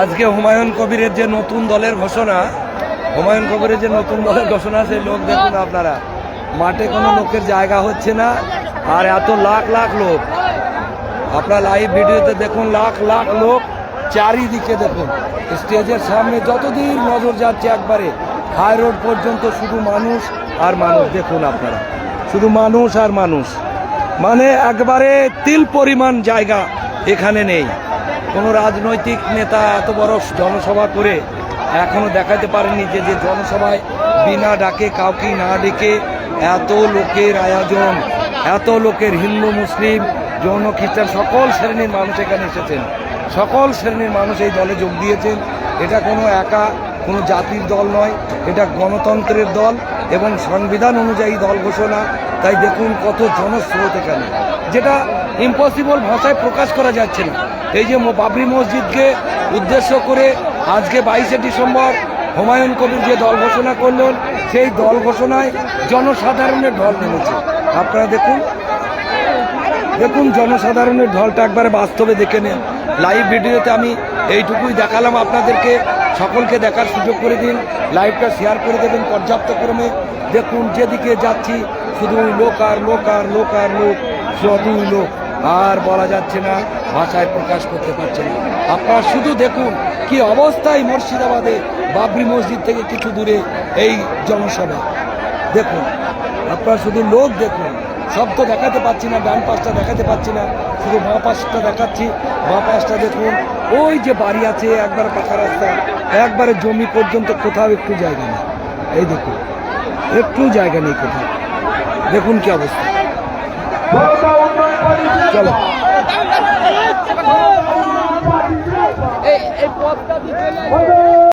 আজকে হুমায়ুন কবিরের যে নতুন দলের ঘোষণা, সেই লোক দেখুন আপনারা, মাঠে কোনো লোকের জায়গা হচ্ছে না, আর এত লাখ লাখ লোক আপনারা লাইভ ভিডিওতে দেখুন, লাখ লাখ লোক চারিদিকে দেখুন, স্টেজের সামনে যতদূর নজর যাচ্ছে একবারে হাই রোড পর্যন্ত শুধু মানুষ আর মানুষ। দেখুন আপনারা, শুধু মানুষ আর মানুষ, মানে একবারে তিল পরিমাণ জায়গা এখানে নেই। কোনো রাজনৈতিক নেতা এত বড় জনসভা করে এখনো দেখাতে পারেনি যে জনসভায় বিনা ডাকে, কাউকে না ডেকে এত লোকের আয়োজন, এত লোকের, হিন্দু মুসলিম জৈন খ্রিস্টান সকল শ্রেণীর মানুষ এখানে এসেছেন, সকল শ্রেণীর মানুষ এই দলে যোগ দিয়েছেন। এটা কোনো একা কোনো জাতির দল নয়, এটা গণতন্ত্রের দল এবং সংবিধান অনুযায়ী দল ঘোষণা। তাই দেখুন কত জনস্রোত এখানে, যেটা ইম্পসিবল ভাষায় প্রকাশ করা যাচ্ছে না। এই যে বাবরি মসজিদকে উদ্দেশ্য করে আজকে 22শে ডিসেম্বর হুমায়ুন কবির যে দল ঘোষণা করলেন, সেই দল ঘোষণায় জনসাধারণের ঢল নেমেছে। আপনারা দেখুন, জনসাধারণের ঢলটা একবারে বাস্তবে দেখে নেন। লাইভ ভিডিওতে আমি এইটুকুই দেখালাম আপনাদেরকে, সকলকে দেখার সুযোগ করে দিন, লাইভটা শেয়ার করে দেবেন পর্যাপ্ত ক্রমে। দেখুন যেদিকে যাচ্ছি শুধু লোক আর লোক আর লোক আর লোক, শুধুই লোক, আর বলা যাচ্ছে না, ভাষায় প্রকাশ করতে পারছে না। আপনারা শুধু দেখুন কি অবস্থায় মুর্শিদাবাদে বাবরি মসজিদ থেকে কিছু দূরে এই জনসভা। দেখুন আপনারা শুধু লোক দেখুন, সব তো দেখাতে পাচ্ছি না, ডান পাশটা দেখাতে পাচ্ছি না, শুধু বাঁ পাশটা দেখাচ্ছি। বাঁ পাশটা দেখুন, ওই যে বাড়ি আছে একবার পাকা রাস্তা, একবারে জমি পর্যন্ত কোথাও একটু জায়গা নেই। এই দেখুন একটু জায়গা নেই কোথাও, দেখুন কি অবস্থা। চলো এই পথটা